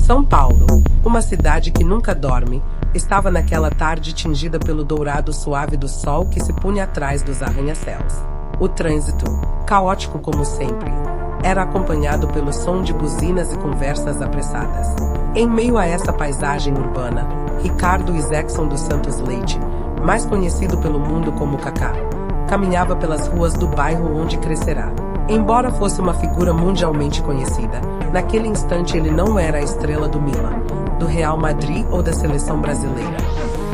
São Paulo, uma cidade que nunca dorme, estava naquela tarde tingida pelo dourado suave do sol que se punha atrás dos arranha-céus. O trânsito, caótico como sempre, era acompanhado pelo som de buzinas e conversas apressadas. Em meio a essa paisagem urbana, Ricardo Isaacson dos Santos Leite, mais conhecido pelo mundo como Kaká, caminhava pelas ruas do bairro onde crescerá. Embora fosse uma figura mundialmente conhecida, naquele instante ele não era a estrela do Milan, do Real Madrid ou da seleção brasileira.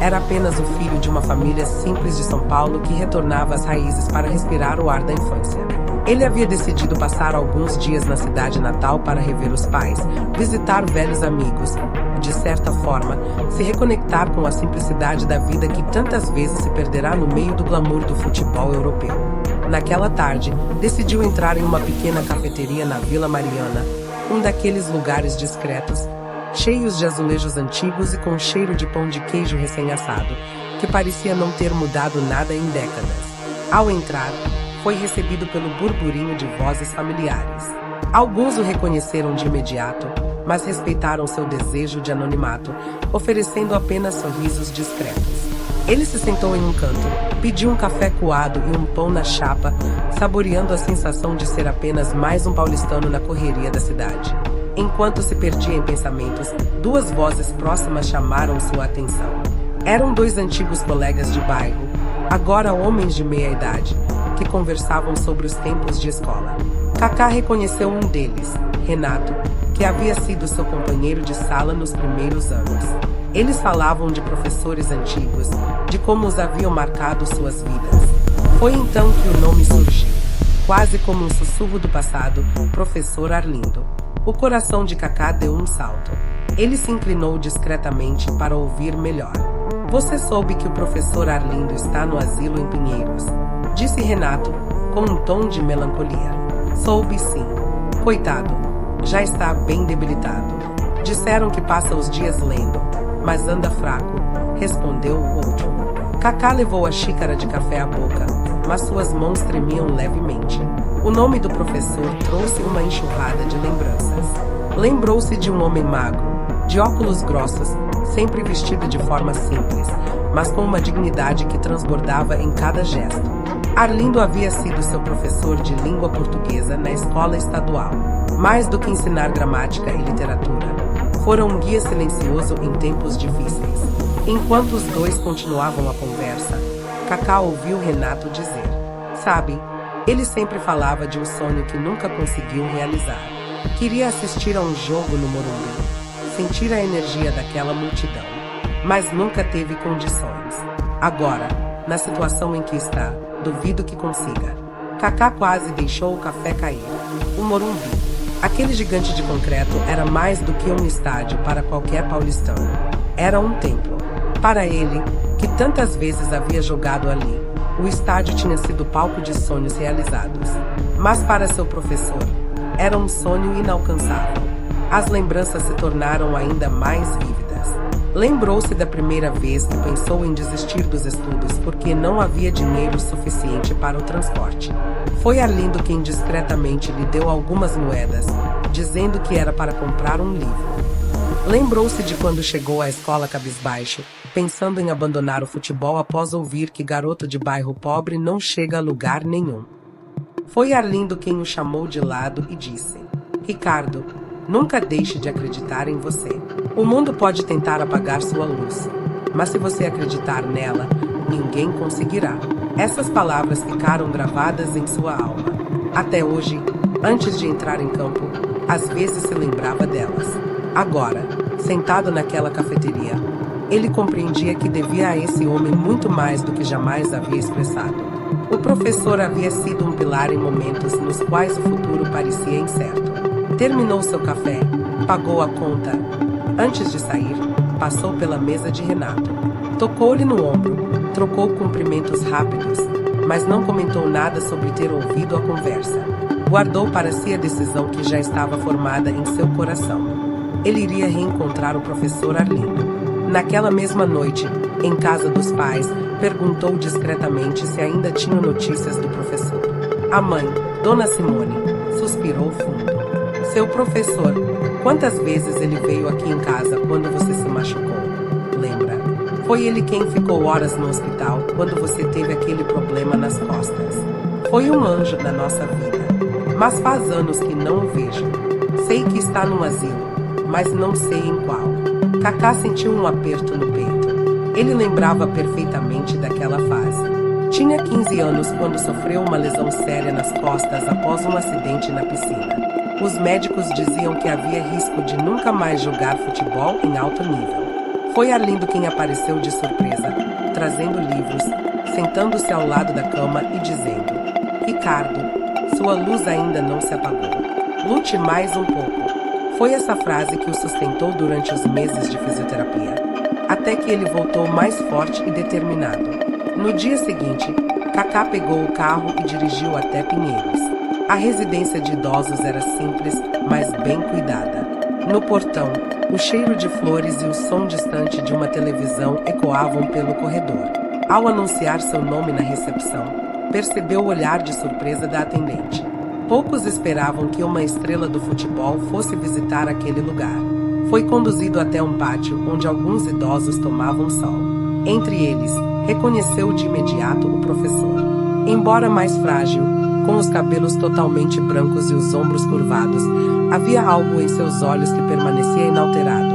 Era apenas o filho de uma família simples de São Paulo que retornava às raízes para respirar o ar da infância. Ele havia decidido passar alguns dias na cidade natal para rever os pais, visitar velhos amigos, de certa forma, se reconectar com a simplicidade da vida que tantas vezes se perderá no meio do glamour do futebol europeu. Naquela tarde, decidiu entrar em uma pequena cafeteria na Vila Mariana, um daqueles lugares discretos, cheios de azulejos antigos e com cheiro de pão de queijo recém-assado, que parecia não ter mudado nada em décadas. Ao entrar, foi recebido pelo burburinho de vozes familiares. Alguns o reconheceram de imediato, mas respeitaram seu desejo de anonimato, oferecendo apenas sorrisos discretos. Ele se sentou em um canto, pediu um café coado e um pão na chapa, saboreando a sensação de ser apenas mais um paulistano na correria da cidade. Enquanto se perdia em pensamentos, duas vozes próximas chamaram sua atenção. Eram dois antigos colegas de bairro, agora homens de meia idade, que conversavam sobre os tempos de escola. Kaká reconheceu um deles, Renato, que havia sido seu companheiro de sala nos primeiros anos. Eles falavam de professores antigos, de como os haviam marcado suas vidas. Foi então que o nome surgiu, quase como um sussurro do passado, Professor Arlindo. O coração de Kaká deu um salto. Ele se inclinou discretamente para ouvir melhor. Você soube que o professor Arlindo está no asilo em Pinheiros, disse Renato, com um tom de melancolia. Soube sim. Coitado, já está bem debilitado. Disseram que passa os dias lendo, mas anda fraco, respondeu o outro. Kaká levou a xícara de café à boca, mas suas mãos tremiam levemente. O nome do professor trouxe uma enxurrada de lembranças. Lembrou-se de um homem magro, de óculos grossos, sempre vestido de forma simples, mas com uma dignidade que transbordava em cada gesto. Arlindo havia sido seu professor de língua portuguesa na escola estadual. Mais do que ensinar gramática e literatura, foram um guia silencioso em tempos difíceis. Enquanto os dois continuavam a conversa, Kaká ouviu Renato dizer: sabe, ele sempre falava de um sonho que nunca conseguiu realizar. Queria assistir a um jogo no Morumbi, sentir a energia daquela multidão, mas nunca teve condições. Agora, na situação em que está, duvido que consiga. Kaká quase deixou o café cair. O Morumbi, aquele gigante de concreto, era mais do que um estádio para qualquer paulistano. Era um templo. Para ele, que tantas vezes havia jogado ali, o estádio tinha sido palco de sonhos realizados. Mas para seu professor, era um sonho inalcançável. As lembranças se tornaram ainda mais vívidas. Lembrou-se da primeira vez que pensou em desistir dos estudos porque não havia dinheiro suficiente para o transporte. Foi Arlindo quem discretamente lhe deu algumas moedas, dizendo que era para comprar um livro. Lembrou-se de quando chegou à escola cabisbaixo, pensando em abandonar o futebol após ouvir que garoto de bairro pobre não chega a lugar nenhum. Foi Arlindo quem o chamou de lado e disse: Ricardo, nunca deixe de acreditar em você. O mundo pode tentar apagar sua luz, mas se você acreditar nela, ninguém conseguirá. Essas palavras ficaram gravadas em sua alma. Até hoje, antes de entrar em campo, às vezes se lembrava delas. Agora, sentado naquela cafeteria, ele compreendia que devia a esse homem muito mais do que jamais havia expressado. O professor havia sido um pilar em momentos nos quais o futuro parecia incerto. Terminou seu café, pagou a conta. Antes de sair, passou pela mesa de Renato. Tocou-lhe no ombro, trocou cumprimentos rápidos, mas não comentou nada sobre ter ouvido a conversa. Guardou para si a decisão que já estava formada em seu coração. Ele iria reencontrar o professor Arlindo. Naquela mesma noite, em casa dos pais, perguntou discretamente se ainda tinham notícias do professor. A mãe, Dona Simone, suspirou fundo. Seu professor, Quantas vezes ele veio aqui em casa quando você se machucou? Lembra? Foi ele quem ficou horas no hospital quando você teve aquele problema nas costas. Foi um anjo na nossa vida. Mas faz anos que não o vejo. Sei que está num asilo, mas não sei em qual. Kaká sentiu um aperto no peito. Ele lembrava perfeitamente daquela fase. Tinha 15 anos quando sofreu uma lesão séria nas costas após um acidente na piscina. Os médicos diziam que havia risco de nunca mais jogar futebol em alto nível. Foi Arlindo quem apareceu de surpresa, trazendo livros, sentando-se ao lado da cama e dizendo: Ricardo, sua luz ainda não se apagou. Lute mais um pouco. Foi essa frase que o sustentou durante os meses de fisioterapia, até que ele voltou mais forte e determinado. No dia seguinte, Kaká pegou o carro e dirigiu até Pinheiros. A residência de idosos era simples, mas bem cuidada. No portão, o cheiro de flores e o som distante de uma televisão ecoavam pelo corredor. Ao anunciar seu nome na recepção, percebeu o olhar de surpresa da atendente. Poucos esperavam que uma estrela do futebol fosse visitar aquele lugar. Foi conduzido até um pátio onde alguns idosos tomavam sol. Entre eles, reconheceu de imediato o professor. Embora mais frágil, com os cabelos totalmente brancos e os ombros curvados, havia algo em seus olhos que permanecia inalterado.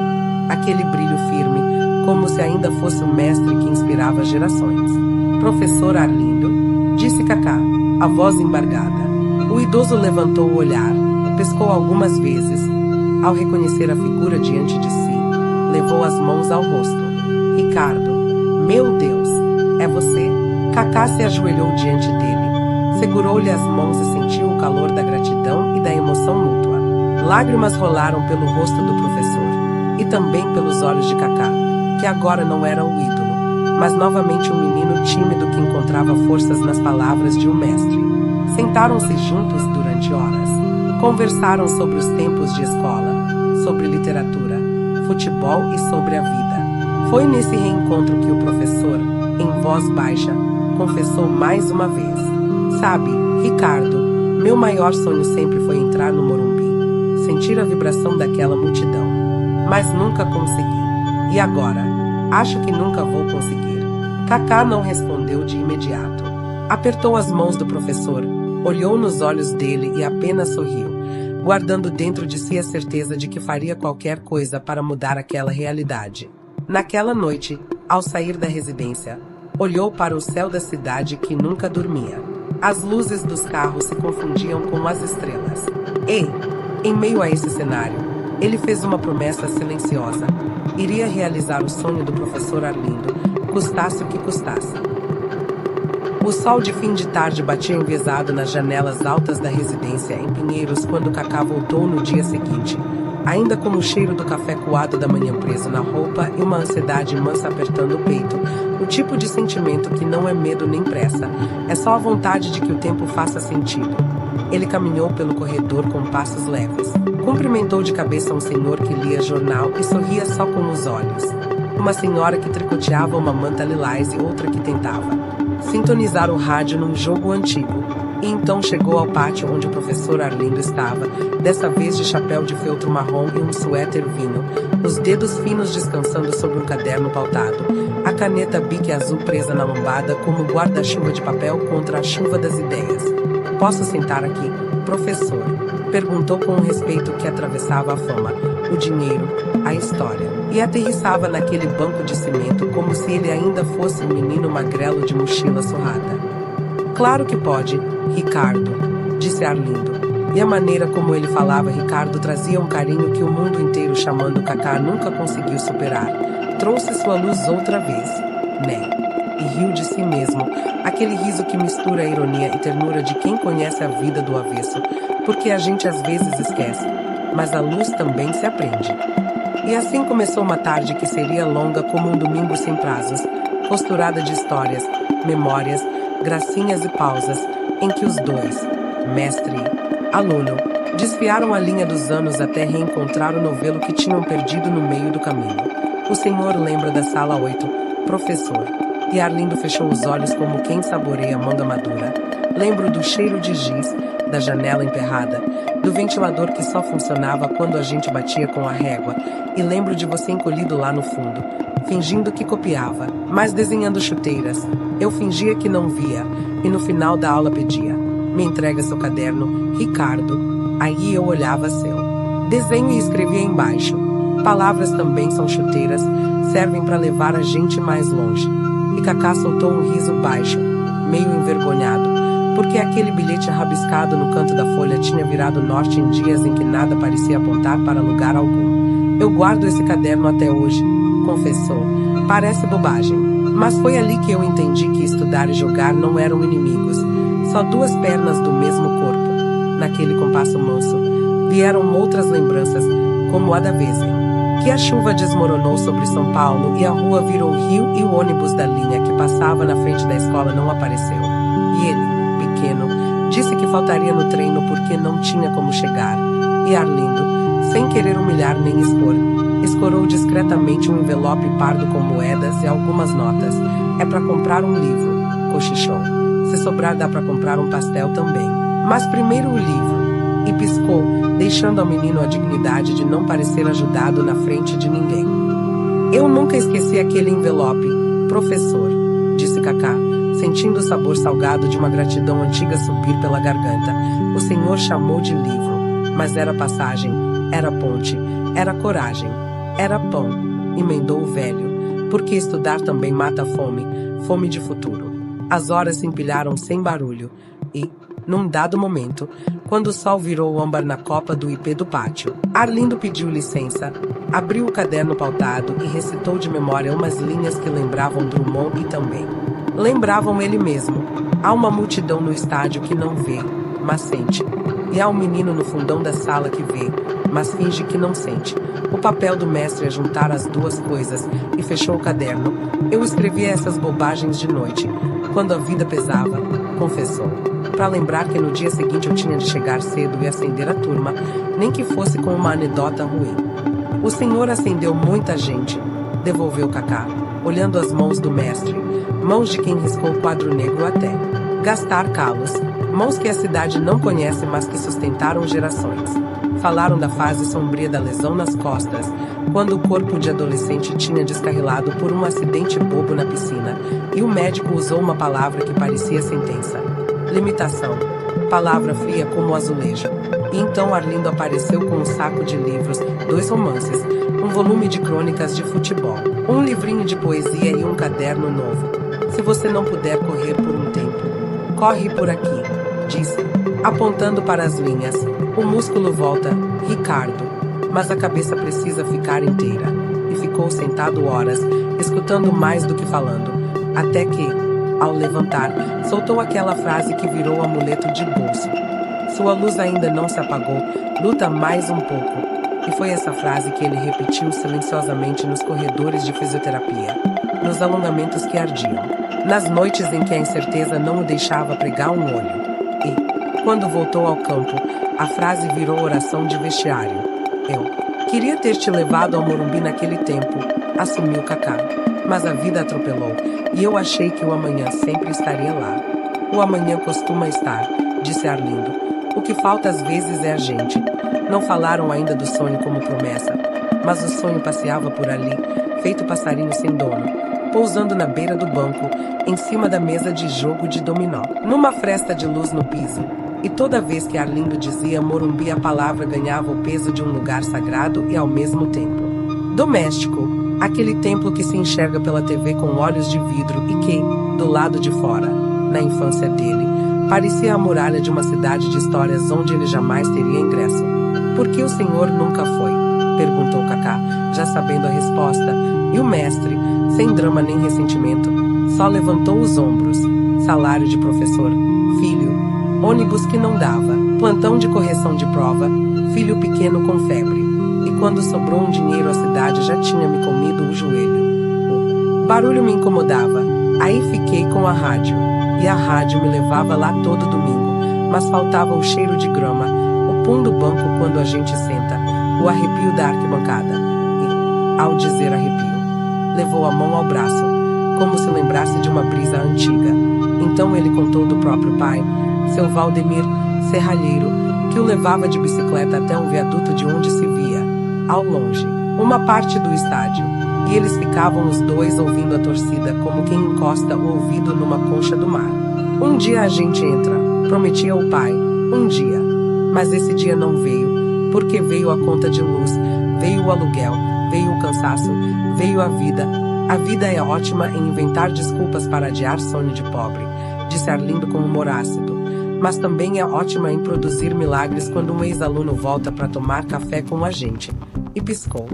Aquele brilho firme, como se ainda fosse um mestre que inspirava gerações. Professor Arlindo, disse Kaká, a voz embargada. O idoso levantou o olhar, pescou algumas vezes. Ao reconhecer a figura diante de si, levou as mãos ao rosto. Ricardo, meu Deus, é você? Kaká se ajoelhou diante dele. Segurou-lhe as mãos e sentiu o calor da gratidão e da emoção mútua. Lágrimas rolaram pelo rosto do professor, e também pelos olhos de Kaká, que agora não era o ídolo, mas novamente um menino tímido que encontrava forças nas palavras de um mestre. Sentaram-se juntos durante horas. Conversaram sobre os tempos de escola, sobre literatura, futebol e sobre a vida. Foi nesse reencontro que o professor, em voz baixa, confessou mais uma vez. Sabe, Ricardo, meu maior sonho sempre foi entrar no Morumbi, sentir a vibração daquela multidão. Mas nunca consegui. E agora? Acho que nunca vou conseguir. Kaká não respondeu de imediato. Apertou as mãos do professor, olhou nos olhos dele e apenas sorriu, guardando dentro de si a certeza de que faria qualquer coisa para mudar aquela realidade. Naquela noite, ao sair da residência, olhou para o céu da cidade que nunca dormia. As luzes dos carros se confundiam com as estrelas. E, em meio a esse cenário, ele fez uma promessa silenciosa. Iria realizar o sonho do professor Arlindo, custasse o que custasse. O sol de fim de tarde batia enviesado nas janelas altas da residência em Pinheiros quando Kaká voltou no dia seguinte, ainda com o cheiro do café coado da manhã preso na roupa e uma ansiedade mansa apertando o peito, o tipo de sentimento que não é medo nem pressa, é só a vontade de que o tempo faça sentido. Ele caminhou pelo corredor com passos leves. Cumprimentou de cabeça um senhor que lia jornal e sorria só com os olhos. Uma senhora que tricoteava uma manta lilás e outra que tentava sintonizar o rádio num jogo antigo. E então chegou ao pátio onde o professor Arlindo estava, dessa vez de chapéu de feltro marrom e um suéter vinho, os dedos finos descansando sobre um caderno pautado, a caneta Bic azul presa na lombada como guarda-chuva de papel contra a chuva das ideias. Posso sentar aqui, professor? Perguntou com um respeito que atravessava a fama, o dinheiro, a história, e aterrissava naquele banco de cimento como se ele ainda fosse um menino magrelo de mochila surrada. Claro que pode, Ricardo, disse Arlindo, e a maneira como ele falava Ricardo trazia um carinho que o mundo inteiro chamando Kaká nunca conseguiu superar. Trouxe sua luz outra vez, né? E riu de si mesmo, aquele riso que mistura a ironia e ternura de quem conhece a vida do avesso, porque a gente às vezes esquece, mas a luz também se aprende. E assim começou uma tarde que seria longa como um domingo sem prazos, costurada de histórias, memórias, gracinhas e pausas, em que os dois, mestre e aluno, desfiaram a linha dos anos até reencontrar o novelo que tinham perdido no meio do caminho. O senhor lembra da sala 8, professor? E Arlindo fechou os olhos como quem saboreia manga madura. Lembro do cheiro de giz, da janela emperrada, do ventilador que só funcionava quando a gente batia com a régua, e lembro de você encolhido lá no fundo, fingindo que copiava, mas desenhando chuteiras. Eu fingia que não via, e no final da aula pedia: me entrega seu caderno, Ricardo. Aí eu olhava seu desenho e escrevia embaixo: palavras também são chuteiras, servem para levar a gente mais longe. E Cacá soltou um riso baixo, meio envergonhado, porque aquele bilhete rabiscado no canto da folha tinha virado norte em dias em que nada parecia apontar para lugar algum. Eu guardo esse caderno até hoje, confessou. Parece bobagem, mas foi ali que eu entendi que estudar e jogar não eram inimigos, só duas pernas do mesmo corpo. Naquele compasso manso, vieram outras lembranças, como a da vez em que a chuva desmoronou sobre São Paulo e a rua virou rio e o ônibus da linha que passava na frente da escola não apareceu. E ele, pequeno, disse que faltaria no treino porque não tinha como chegar. E Arlindo, sem querer humilhar nem expor, escorou discretamente um envelope pardo com moedas e algumas notas. É para comprar um livro, cochichou. Se sobrar dá para comprar um pastel também. Mas primeiro o livro. E piscou, deixando ao menino a dignidade de não parecer ajudado na frente de ninguém. Eu nunca esqueci aquele envelope, professor, disse Cacá, sentindo o sabor salgado de uma gratidão antiga subir pela garganta. O senhor chamou de livro, mas era passagem, era ponte, era coragem, era pão, emendou o velho, porque estudar também mata a fome, fome de futuro. As horas se empilharam sem barulho, e, num dado momento, quando o sol virou âmbar na copa do ipê do pátio, Arlindo pediu licença, abriu o caderno pautado e recitou de memória umas linhas que lembravam Drummond e também lembravam ele mesmo. Há uma multidão no estádio que não vê, mas sente. E há um menino no fundão da sala que vê, mas finge que não sente. O papel do mestre é juntar as duas coisas, e fechou o caderno. Eu escrevia essas bobagens de noite, quando a vida pesava, confessou, para lembrar que no dia seguinte eu tinha de chegar cedo e acender a turma, nem que fosse com uma anedota ruim. O senhor acendeu muita gente, devolveu Cacá, olhando as mãos do mestre, mãos de quem riscou o quadro negro até gastar calos, mãos que a cidade não conhece mas que sustentaram gerações. Falaram da fase sombria da lesão nas costas, quando o corpo de adolescente tinha descarrilado por um acidente bobo na piscina, e o médico usou uma palavra que parecia sentença: limitação. Palavra fria como o azulejo. E então Arlindo apareceu com um saco de livros, 2 romances, um volume de crônicas de futebol, um livrinho de poesia e um caderno novo. Se você não puder correr por um tempo, corre por aqui, disse, apontando para as linhas. O músculo volta, Ricardo, mas a cabeça precisa ficar inteira. E ficou sentado horas, escutando mais do que falando, até que, ao levantar, soltou aquela frase que virou amuleto de bolso. Sua luz ainda não se apagou, luta mais um pouco. E foi essa frase que ele repetiu silenciosamente nos corredores de fisioterapia, nos alongamentos que ardiam, nas noites em que a incerteza não o deixava pregar um olho. E, quando voltou ao campo, a frase virou oração de vestiário. Eu queria ter te levado ao Morumbi naquele tempo, assumiu Cacá. Mas a vida atropelou, e eu achei que o amanhã sempre estaria lá. O amanhã costuma estar, disse Arlindo. O que falta às vezes é a gente. Não falaram ainda do sonho como promessa, mas o sonho passeava por ali, feito passarinho sem dono, pousando na beira do banco, em cima da mesa de jogo de dominó, numa fresta de luz no piso. E toda vez que Arlindo dizia Morumbi, a palavra ganhava o peso de um lugar sagrado e ao mesmo tempo doméstico. Aquele templo que se enxerga pela TV com olhos de vidro e que, do lado de fora, na infância dele, parecia a muralha de uma cidade de histórias onde ele jamais teria ingresso. Por que o senhor nunca foi? Perguntou Cacá, já sabendo a resposta, e o mestre, sem drama nem ressentimento, só levantou os ombros. Salário de professor, filho, ônibus que não dava, plantão de correção de prova, filho pequeno com febre. E quando sobrou um dinheiro a cidade já tinha me comido o joelho. O barulho me incomodava, aí fiquei com a rádio. E a rádio me levava lá todo domingo, mas faltava o cheiro de grama, o pum do banco quando a gente senta, o arrepio da arquibancada. E, ao dizer arrepio, levou a mão ao braço, como se lembrasse de uma brisa antiga. Então ele contou do próprio pai, seu Valdemir, serralheiro, que que o levava de bicicleta até um viaduto de onde se via, ao longe, uma parte do estádio, e eles ficavam os dois ouvindo a torcida como quem encosta o ouvido numa concha do mar. Um dia a gente entra, prometia o pai, um dia. Mas esse dia não veio, porque veio a conta de luz, veio o aluguel, veio o cansaço, veio a vida. A vida é ótima em inventar desculpas para adiar sonho de pobre, disse Arlindo com humor ácido. Mas também é ótima em produzir milagres quando um ex-aluno volta para tomar café com a gente. E piscou.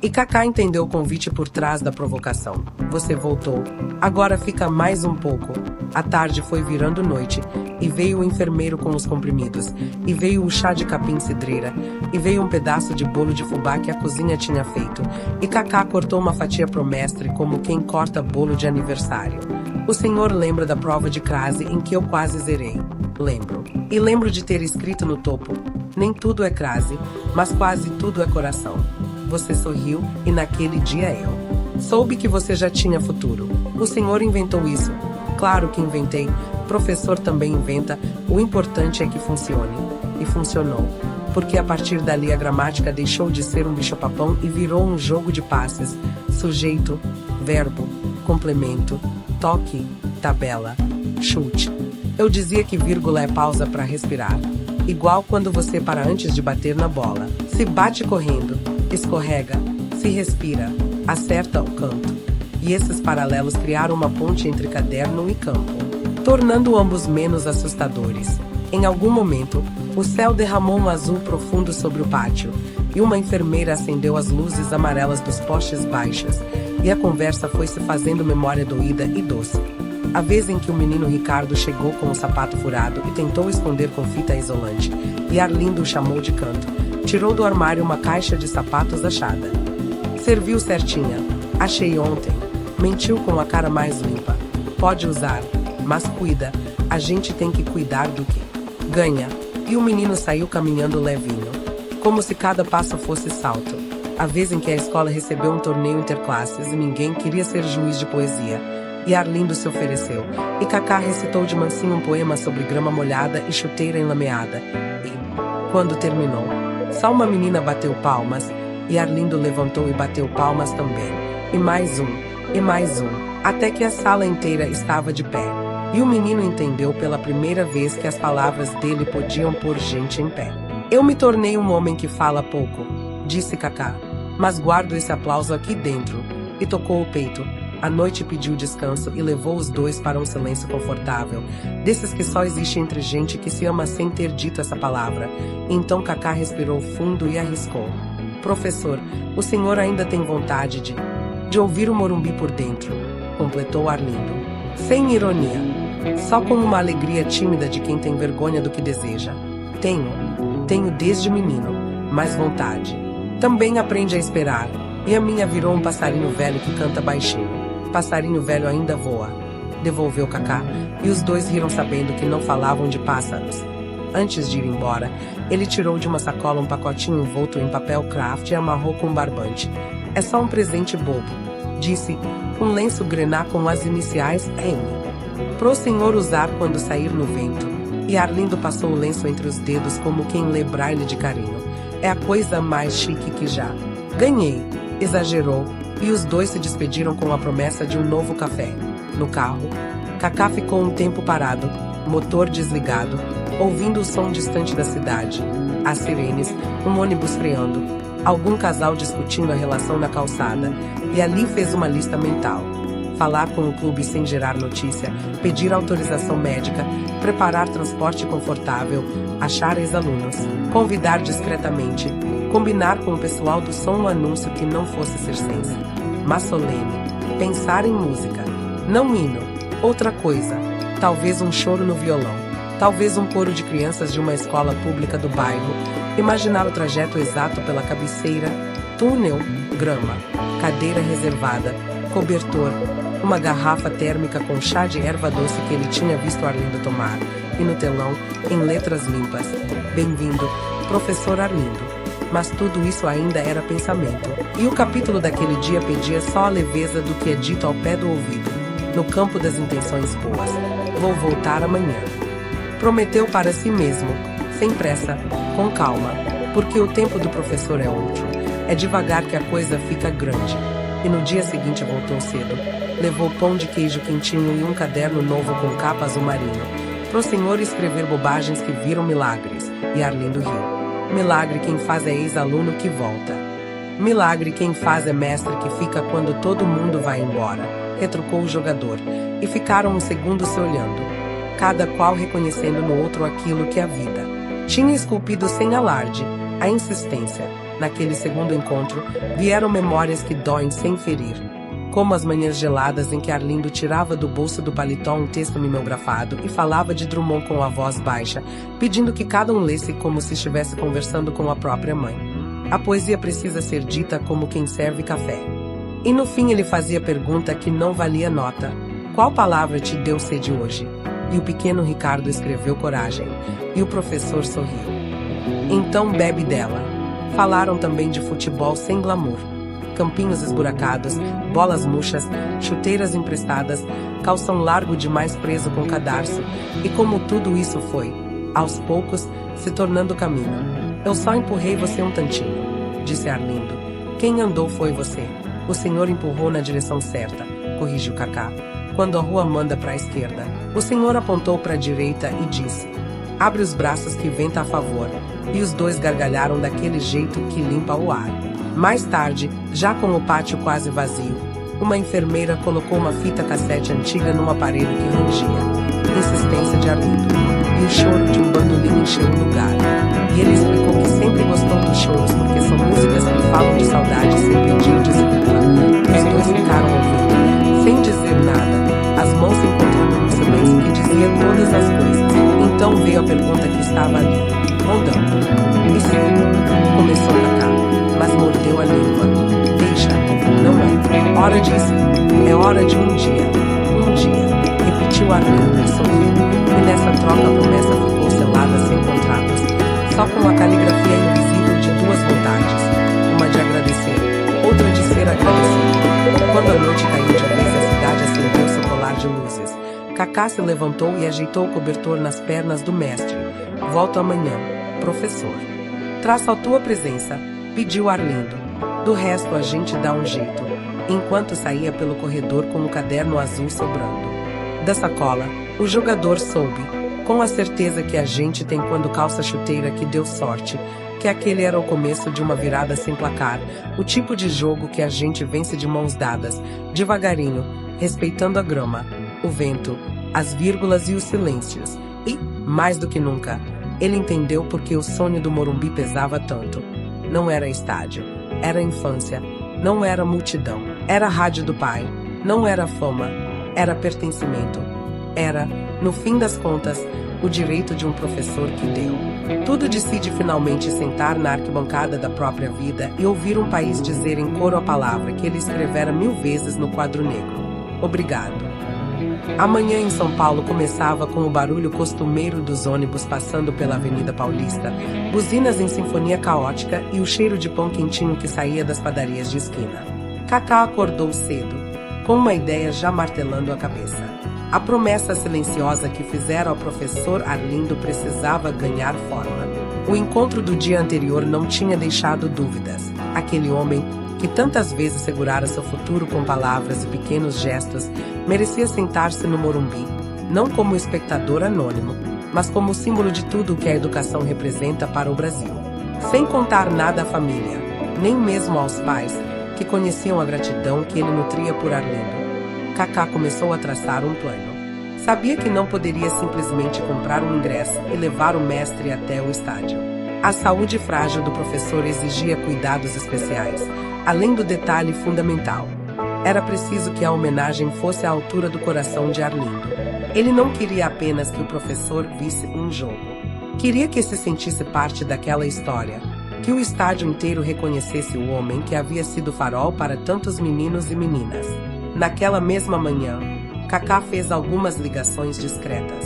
E Kaká entendeu o convite por trás da provocação. Você voltou. Agora fica mais um pouco. A tarde foi virando noite, e veio o enfermeiro com os comprimidos, e veio o chá de capim-cidreira, e veio um pedaço de bolo de fubá que a cozinha tinha feito, e Kaká cortou uma fatia pro mestre como quem corta bolo de aniversário. O senhor lembra da prova de crase em que eu quase zerei? Lembro. E lembro de ter escrito no topo: nem tudo é crase, mas quase tudo é coração. Você sorriu, e naquele dia eu soube que você já tinha futuro. O senhor inventou isso. Claro que inventei. Professor também inventa. O importante é que funcione. E funcionou. Porque a partir dali a gramática deixou de ser um bicho-papão e virou um jogo de passes. Sujeito, verbo, complemento, toque, tabela, chute. Eu dizia que vírgula é pausa para respirar. Igual quando você para antes de bater na bola. Se bate correndo, escorrega, se respira, acerta o canto. E esses paralelos criaram uma ponte entre caderno e campo, tornando ambos menos assustadores. Em algum momento, o céu derramou um azul profundo sobre o pátio, e uma enfermeira acendeu as luzes amarelas dos postes baixos, e a conversa foi se fazendo memória doída e doce. A vez em que o menino Ricardo chegou com o sapato furado e tentou esconder com fita isolante, e Arlindo o chamou de canto, tirou do armário uma caixa de sapatos achada. Serviu certinha. Achei ontem. Mentiu com a cara mais limpa. Pode usar, mas cuida. A gente tem que cuidar do que ganha. E o menino saiu caminhando levinho, como se cada passo fosse salto. A vez em que a escola recebeu um torneio interclasses e ninguém queria ser juiz de poesia. E Arlindo se ofereceu. E Kaká recitou de mansinho um poema sobre grama molhada e chuteira enlameada. E, quando terminou, só uma menina bateu palmas. E Arlindo levantou e bateu palmas também. E mais um, e mais um, até que a sala inteira estava de pé. E o menino entendeu pela primeira vez que as palavras dele podiam pôr gente em pé. Eu me tornei um homem que fala pouco, disse Kaká, mas guardo esse aplauso aqui dentro. E tocou o peito. A noite pediu descanso e levou os dois para um silêncio confortável, desses que só existe entre gente que se ama sem ter dito essa palavra. Então Kaká respirou fundo e arriscou. Professor, o senhor ainda tem vontade de ouvir o Morumbi por dentro, completou Arlindo. Sem ironia, só com uma alegria tímida de quem tem vergonha do que deseja. Tenho desde menino, mas vontade. Também aprende a esperar, e a minha virou um passarinho velho que canta baixinho. Passarinho velho ainda voa, devolveu Kaká, e os dois riram sabendo que não falavam de pássaros. Antes de ir embora, ele tirou de uma sacola um pacotinho envolto em papel craft e amarrou com um barbante. É só um presente bobo, disse, um lenço grená com as iniciais M. Pro senhor usar quando sair no vento. E Arlindo passou o lenço entre os dedos como quem lê braille de carinho. É a coisa mais chique que já ganhei, exagerou, e os dois se despediram com a promessa de um novo café. No carro, Kaká ficou um tempo parado, motor desligado, ouvindo o som distante da cidade, as sirenes, um ônibus freando, algum casal discutindo a relação na calçada, e ali fez uma lista mental. Falar com o clube sem gerar notícia, pedir autorização médica, preparar transporte confortável, achar ex-alunos, convidar discretamente, combinar com o pessoal do som um anúncio que não fosse circense, mas solene, pensar em música, não hino, outra coisa, talvez um choro no violão, talvez um coro de crianças de uma escola pública do bairro, imaginar o trajeto exato pela cabeceira, túnel, grama, cadeira reservada, cobertor, uma garrafa térmica com chá de erva doce que ele tinha visto Arlindo tomar, e no telão, em letras limpas, bem-vindo, professor Arlindo. Mas tudo isso ainda era pensamento, e o capítulo daquele dia pedia só a leveza do que é dito ao pé do ouvido, no campo das intenções boas. Vou voltar amanhã. Prometeu para si mesmo, sem pressa, Com calma, porque o tempo do professor é outro. É devagar que a coisa fica grande. E no dia seguinte voltou cedo. Levou pão de queijo quentinho e um caderno novo com capa azul marinho. Pro senhor escrever bobagens que viram milagres. E Arlindo riu. Milagre quem faz é ex-aluno que volta. Milagre quem faz é mestre que fica quando todo mundo vai embora, retrucou o jogador, e ficaram um segundo se olhando, cada qual reconhecendo no outro aquilo que a vida tinha esculpido sem alarde, a insistência. Naquele segundo encontro, vieram memórias que doem sem ferir, como as manhãs geladas em que Arlindo tirava do bolso do paletó um texto mimeografado e falava de Drummond com a voz baixa, pedindo que cada um lesse como se estivesse conversando com a própria mãe. A poesia precisa ser dita como quem serve café. E no fim ele fazia pergunta que não valia nota. Qual palavra te deu sede hoje? E o pequeno Ricardo escreveu coragem. E o professor sorriu. Então bebe dela. Falaram também de futebol sem glamour. Campinhos esburacados, bolas murchas, chuteiras emprestadas, calção largo demais preso com cadarço. E como tudo isso foi, aos poucos, se tornando caminho. Eu só empurrei você um tantinho, disse Arlindo. Quem andou foi você. O senhor empurrou na direção certa, corrigiu Cacá. Quando a rua manda para a esquerda, o senhor apontou para a direita e disse: abre os braços que venta a favor. E os dois gargalharam daquele jeito que limpa o ar. Mais tarde, já com o pátio quase vazio, uma enfermeira colocou uma fita cassete antiga num aparelho que rangia. Insistência de Arlindo. E o choro de um bandolim encheu o lugar. E ele explicou que sempre gostou dos choros porque são músicas que falam de saudade sem pedir desculpa. Os dois ficaram ouvindo, sem dizer nada, as mãos se encontrando num silêncio que dizia todas as coisas. Então veio a pergunta que estava ali, rondando. E sim, começou Cacá, mas mordeu a língua. Deixa, não é. Hora de sim. É hora de um dia. Um dia. Repetiu Arlindo e sorriu. E nessa troca a promessa ficou selada sem contratos, só com a caligrafia invisível de duas vontades, uma de agradecer, outra de ser agradecido. Quando a noite caiu de vez, a cidade acendeu seu colar de luzes. Cacá se levantou e ajeitou o cobertor nas pernas do mestre. Volto amanhã, professor. Traça a tua presença, pediu Arlindo. Do resto a gente dá um jeito, enquanto saía pelo corredor com o caderno azul sobrando da sacola, o jogador soube, com a certeza que a gente tem quando calça chuteira, que deu sorte, que aquele era o começo de uma virada sem placar, o tipo de jogo que a gente vence de mãos dadas, devagarinho, respeitando a grama, o vento, as vírgulas e os silêncios. E, mais do que nunca, ele entendeu porque o sonho do Morumbi pesava tanto. Não era estádio, era infância, não era multidão, era a rádio do pai, não era fama, era pertencimento. Era, no fim das contas, o direito de um professor que deu tudo de si de finalmente sentar na arquibancada da própria vida e ouvir um país dizer em coro a palavra que ele escrevera 1000 vezes no quadro negro. Obrigado. Amanhã em São Paulo começava com o barulho costumeiro dos ônibus passando pela Avenida Paulista, buzinas em sinfonia caótica e o cheiro de pão quentinho que saía das padarias de esquina. Cacá acordou cedo, com uma ideia já martelando a cabeça. A promessa silenciosa que fizera ao professor Arlindo precisava ganhar forma. O encontro do dia anterior não tinha deixado dúvidas. Aquele homem, que tantas vezes segurara seu futuro com palavras e pequenos gestos, merecia sentar-se no Morumbi, não como espectador anônimo, mas como símbolo de tudo o que a educação representa para o Brasil. Sem contar nada à família, nem mesmo aos pais, que conheciam a gratidão que ele nutria por Arlindo. Cacá começou a traçar um plano. Sabia que não poderia simplesmente comprar um ingresso e levar o mestre até o estádio. A saúde frágil do professor exigia cuidados especiais, além do detalhe fundamental. Era preciso que a homenagem fosse à altura do coração de Arlindo. Ele não queria apenas que o professor visse um jogo. Queria que se sentisse parte daquela história, que o estádio inteiro reconhecesse o homem que havia sido farol para tantos meninos e meninas. Naquela mesma manhã, Cacá fez algumas ligações discretas.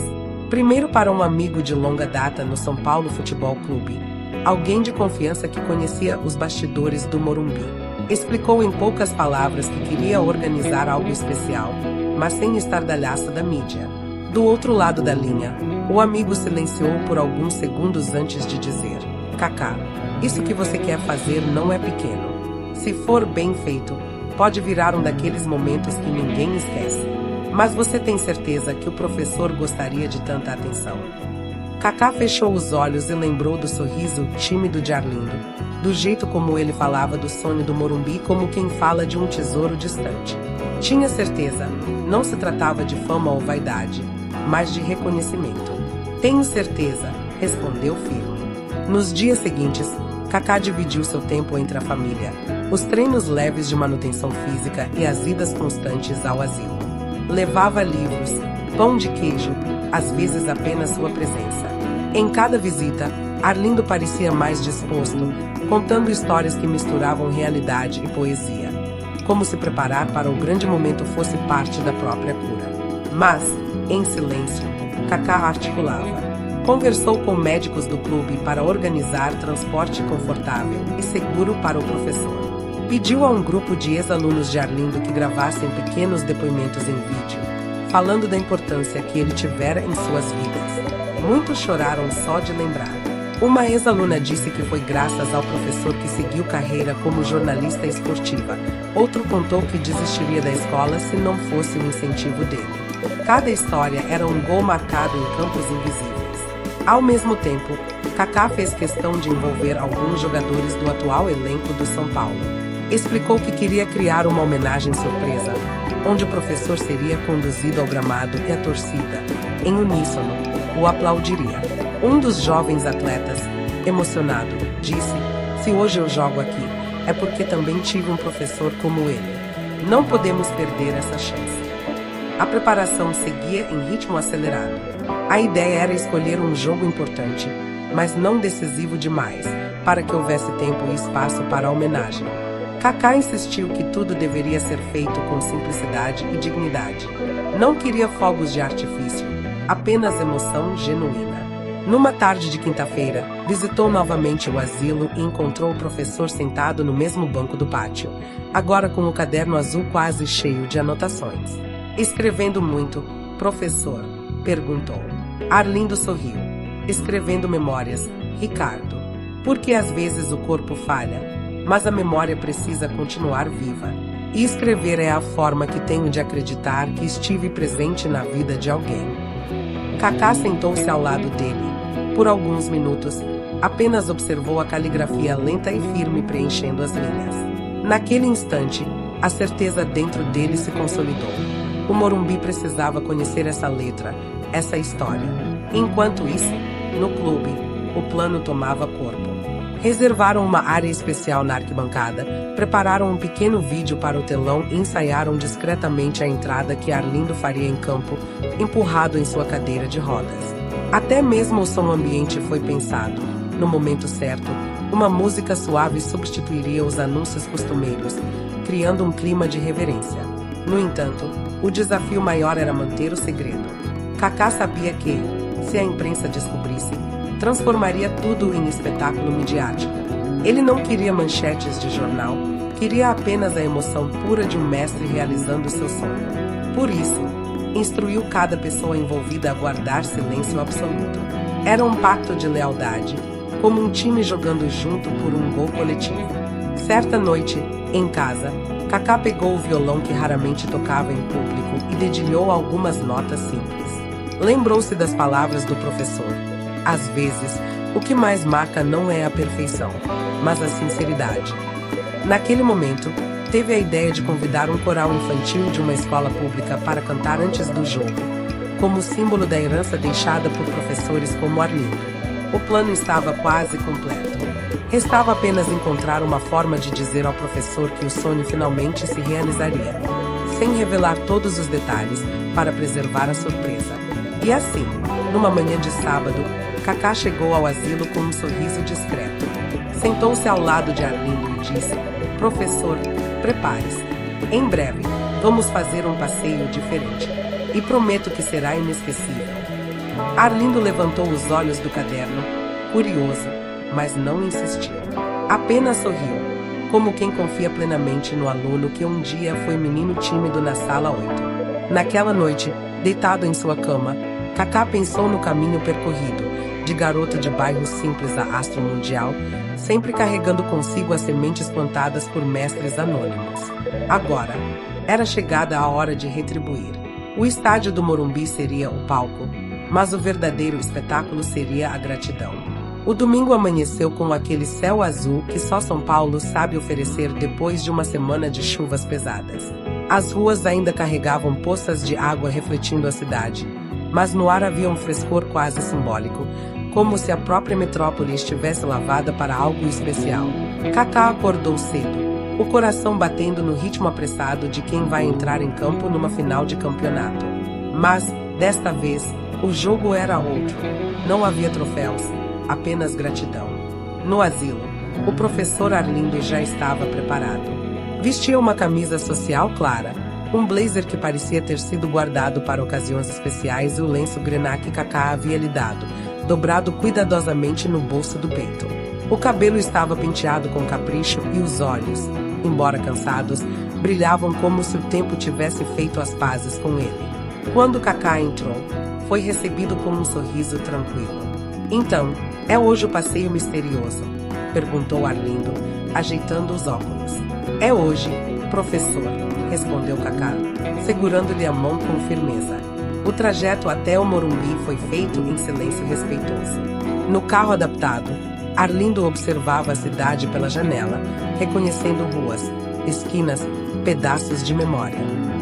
Primeiro para um amigo de longa data no São Paulo Futebol Clube, alguém de confiança que conhecia os bastidores do Morumbi. Explicou em poucas palavras que queria organizar algo especial, mas sem estardalhaço da mídia. Do outro lado da linha, o amigo silenciou por alguns segundos antes de dizer: Kaká, isso que você quer fazer não é pequeno. Se for bem feito, pode virar um daqueles momentos que ninguém esquece. Mas você tem certeza que o professor gostaria de tanta atenção? Kaká fechou os olhos e lembrou do sorriso tímido de Arlindo, do jeito como ele falava do sonho do Morumbi como quem fala de um tesouro distante. Tinha certeza, não se tratava de fama ou vaidade, mas de reconhecimento. Tenho certeza, respondeu firme. Nos dias seguintes, Kaká dividiu seu tempo entre a família, os treinos leves de manutenção física e as idas constantes ao asilo. Levava livros, pão de queijo, às vezes apenas sua presença. Em cada visita, Arlindo parecia mais disposto, contando histórias que misturavam realidade e poesia. Como se preparar para o grande momento fosse parte da própria cura. Mas, em silêncio, Kaká articulava. Conversou com médicos do clube para organizar transporte confortável e seguro para o professor. Pediu a um grupo de ex-alunos de Arlindo que gravassem pequenos depoimentos em vídeo, falando da importância que ele tivera em suas vidas. Muitos choraram só de lembrar. Uma ex-aluna disse que foi graças ao professor que seguiu carreira como jornalista esportiva. Outro contou que desistiria da escola se não fosse o incentivo dele. Cada história era um gol marcado em campos invisíveis. Ao mesmo tempo, Kaká fez questão de envolver alguns jogadores do atual elenco do São Paulo. Explicou que queria criar uma homenagem surpresa, onde o professor seria conduzido ao gramado e a torcida, em uníssono, o aplaudiria. Um dos jovens atletas, emocionado, disse: "Se hoje eu jogo aqui, é porque também tive um professor como ele. Não podemos perder essa chance." A preparação seguia em ritmo acelerado. A ideia era escolher um jogo importante, mas não decisivo demais, para que houvesse tempo e espaço para a homenagem. Kaká insistiu que tudo deveria ser feito com simplicidade e dignidade. Não queria fogos de artifício, apenas emoção genuína. Numa tarde de quinta-feira, visitou novamente o asilo e encontrou o professor sentado no mesmo banco do pátio, agora com o caderno azul quase cheio de anotações. "Escrevendo muito, professor?" perguntou. Arlindo sorriu. "Escrevendo memórias, Ricardo. Porque às vezes o corpo falha, mas a memória precisa continuar viva. E escrever é a forma que tenho de acreditar que estive presente na vida de alguém." Kaká sentou-se ao lado dele. Por alguns minutos, apenas observou a caligrafia lenta e firme preenchendo as linhas. Naquele instante, a certeza dentro dele se consolidou. O Morumbi precisava conhecer essa letra, essa história. Enquanto isso, no clube, o plano tomava corpo. Reservaram uma área especial na arquibancada, prepararam um pequeno vídeo para o telão e ensaiaram discretamente a entrada que Arlindo faria em campo, empurrado em sua cadeira de rodas. Até mesmo o som ambiente foi pensado. No momento certo, uma música suave substituiria os anúncios costumeiros, criando um clima de reverência. No entanto, o desafio maior era manter o segredo. Kaká sabia que, se a imprensa descobrisse, transformaria tudo em espetáculo midiático. Ele não queria manchetes de jornal, queria apenas a emoção pura de um mestre realizando seu sonho. Por isso, instruiu cada pessoa envolvida a guardar silêncio absoluto. Era um pacto de lealdade, como um time jogando junto por um gol coletivo. Certa noite, em casa, Kaká pegou o violão que raramente tocava em público e dedilhou algumas notas simples. Lembrou-se das palavras do professor. Às vezes, o que mais marca não é a perfeição, mas a sinceridade. Naquele momento, teve a ideia de convidar um coral infantil de uma escola pública para cantar antes do jogo, como símbolo da herança deixada por professores como Arlindo. O plano estava quase completo. Restava apenas encontrar uma forma de dizer ao professor que o sonho finalmente se realizaria, sem revelar todos os detalhes, para preservar a surpresa. E assim, numa manhã de sábado, Kaká chegou ao asilo com um sorriso discreto. Sentou-se ao lado de Arlindo e disse: "Professor, prepare-se. Em breve, vamos fazer um passeio diferente. E prometo que será inesquecível." Arlindo levantou os olhos do caderno, curioso, mas não insistiu. Apenas sorriu, como quem confia plenamente no aluno que um dia foi menino tímido na sala 8. Naquela noite, deitado em sua cama, Kaká pensou no caminho percorrido, de garoto de bairro simples a astro mundial, sempre carregando consigo as sementes plantadas por mestres anônimos. Agora, era chegada a hora de retribuir. O estádio do Morumbi seria o palco, mas o verdadeiro espetáculo seria a gratidão. O domingo amanheceu com aquele céu azul que só São Paulo sabe oferecer depois de uma semana de chuvas pesadas. As ruas ainda carregavam poças de água refletindo a cidade, mas no ar havia um frescor quase simbólico, como se a própria metrópole estivesse lavada para algo especial. Kaká acordou cedo, o coração batendo no ritmo apressado de quem vai entrar em campo numa final de campeonato. Mas, desta vez, o jogo era outro. Não havia troféus, apenas gratidão. No asilo, o professor Arlindo já estava preparado. Vestia uma camisa social clara, um blazer que parecia ter sido guardado para ocasiões especiais e o lenço grená que Kaká havia lhe dado, dobrado cuidadosamente no bolso do peito. O cabelo estava penteado com capricho e os olhos, embora cansados, brilhavam como se o tempo tivesse feito as pazes com ele. Quando Kaká entrou, foi recebido com um sorriso tranquilo. "Então, é hoje o passeio misterioso?" perguntou Arlindo, ajeitando os óculos. "É hoje, professor", respondeu Kaká, segurando-lhe a mão com firmeza. O trajeto até o Morumbi foi feito em silêncio respeitoso. No carro adaptado, Arlindo observava a cidade pela janela, reconhecendo ruas, esquinas, pedaços de memória.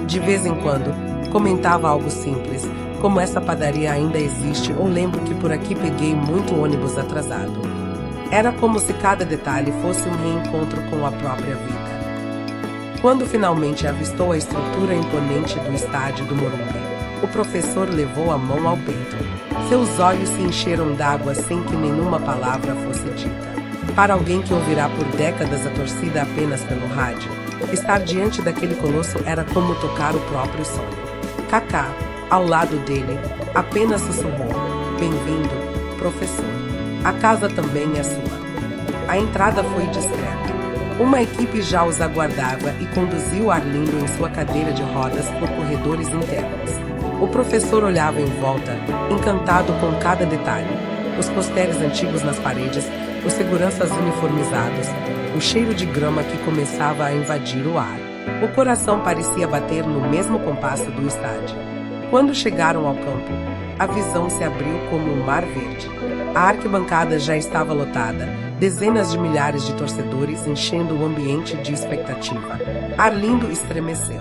De vez em quando, comentava algo simples, como "essa padaria ainda existe" ou "lembro que por aqui peguei muito ônibus atrasado". Era como se cada detalhe fosse um reencontro com a própria vida. Quando finalmente avistou a estrutura imponente do estádio do Morumbi, o professor levou a mão ao peito. Seus olhos se encheram d'água sem que nenhuma palavra fosse dita. Para alguém que ouvirá por décadas a torcida apenas pelo rádio, estar diante daquele colosso era como tocar o próprio sonho. Kaká, ao lado dele, apenas sussurrou: "Bem-vindo, professor. A casa também é sua." A entrada foi discreta. Uma equipe já os aguardava e conduziu Arlindo em sua cadeira de rodas por corredores internos. O professor olhava em volta, encantado com cada detalhe. Os posteriores antigos nas paredes, os seguranças uniformizados, o cheiro de grama que começava a invadir o ar. O coração parecia bater no mesmo compasso do estádio. Quando chegaram ao campo, a visão se abriu como um mar verde. A arquibancada já estava lotada, dezenas de milhares de torcedores enchendo o ambiente de expectativa. Arlindo estremeceu.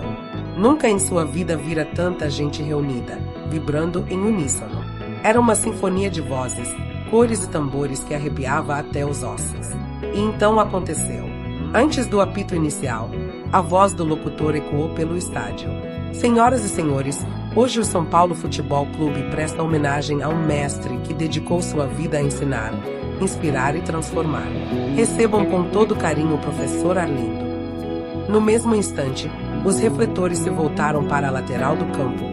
Nunca em sua vida vira tanta gente reunida, vibrando em uníssono. Era uma sinfonia de vozes, cores e tambores que arrepiava até os ossos. E então aconteceu. Antes do apito inicial, a voz do locutor ecoou pelo estádio. "Senhoras e senhores, hoje o São Paulo Futebol Clube presta homenagem a um mestre que dedicou sua vida a ensinar, inspirar e transformar. Recebam com todo carinho o professor Arlindo." No mesmo instante, os refletores se voltaram para a lateral do campo,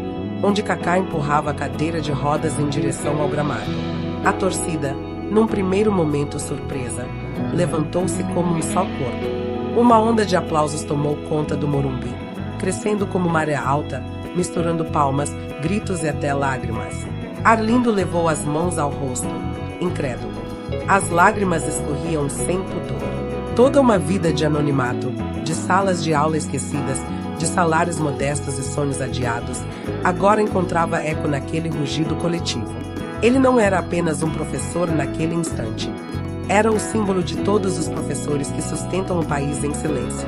onde Kaká empurrava a cadeira de rodas em direção ao gramado. A torcida, num primeiro momento surpresa, levantou-se como um só corpo. Uma onda de aplausos tomou conta do Morumbi, crescendo como maré alta, misturando palmas, gritos e até lágrimas. Arlindo levou as mãos ao rosto, incrédulo. As lágrimas escorriam sem pudor. Toda uma vida de anonimato, de salas de aula esquecidas, de salários modestos e sonhos adiados, agora encontrava eco naquele rugido coletivo. Ele não era apenas um professor naquele instante. Era o símbolo de todos os professores que sustentam o país em silêncio.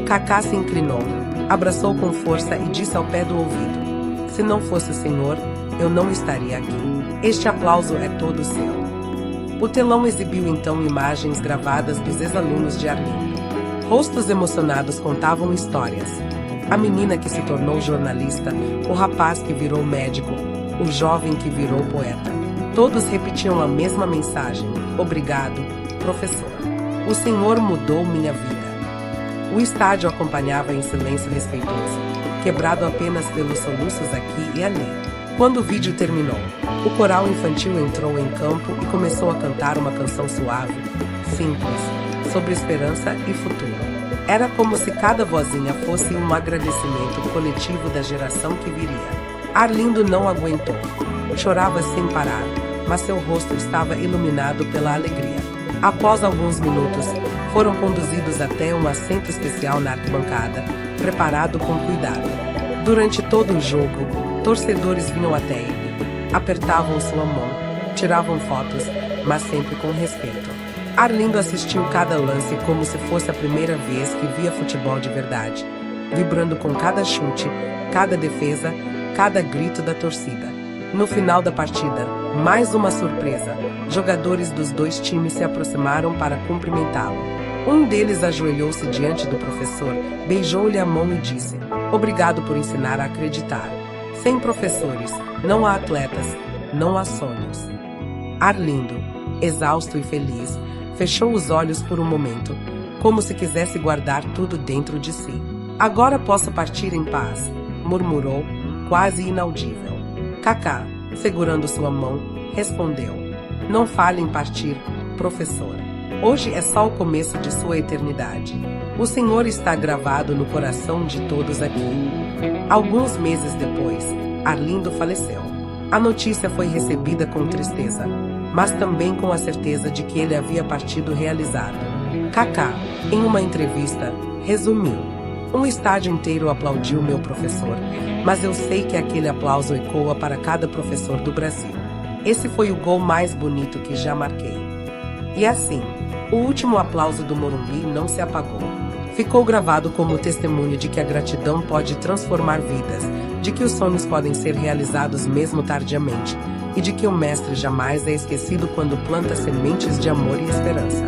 Kaká se inclinou, abraçou com força e disse ao pé do ouvido: "Se não fosse o senhor, eu não estaria aqui. Este aplauso é todo seu." O telão exibiu então imagens gravadas dos ex-alunos de Arlindo. Rostos emocionados contavam histórias. A menina que se tornou jornalista, o rapaz que virou médico, o jovem que virou poeta. Todos repetiam a mesma mensagem: "Obrigado, professor. O senhor mudou minha vida." O estádio acompanhava em silêncio respeitoso, quebrado apenas pelos soluços aqui e ali. Quando o vídeo terminou, o coral infantil entrou em campo e começou a cantar uma canção suave, simples, sobre esperança e futuro. Era como se cada vozinha fosse um agradecimento coletivo da geração que viria. Arlindo não aguentou. Chorava sem parar, mas seu rosto estava iluminado pela alegria. Após alguns minutos, foram conduzidos até um assento especial na arquibancada, preparado com cuidado. Durante todo o jogo, torcedores vinham até ele, apertavam sua mão, tiravam fotos, mas sempre com respeito. Arlindo assistiu cada lance como se fosse a primeira vez que via futebol de verdade, vibrando com cada chute, cada defesa, cada grito da torcida. No final da partida, mais uma surpresa. Jogadores dos dois times se aproximaram para cumprimentá-lo. Um deles ajoelhou-se diante do professor, beijou-lhe a mão e disse: "Obrigado por ensinar a acreditar. Sem professores, não há atletas, não há sonhos." Arlindo, exausto e feliz, fechou os olhos por um momento, como se quisesse guardar tudo dentro de si. "Agora posso partir em paz", murmurou, quase inaudível. Kaká, segurando sua mão, respondeu: "Não fale em partir, professor. Hoje é só o começo de sua eternidade. O Senhor está gravado no coração de todos aqui." Alguns meses depois, Arlindo faleceu. A notícia foi recebida com tristeza, mas também com a certeza de que ele havia partido realizado. Kaká, em uma entrevista, resumiu: "Um estádio inteiro aplaudiu meu professor, mas eu sei que aquele aplauso ecoa para cada professor do Brasil. Esse foi o gol mais bonito que já marquei." E assim, o último aplauso do Morumbi não se apagou. Ficou gravado como testemunho de que a gratidão pode transformar vidas, de que os sonhos podem ser realizados mesmo tardiamente, e de que o mestre jamais é esquecido quando planta sementes de amor e esperança.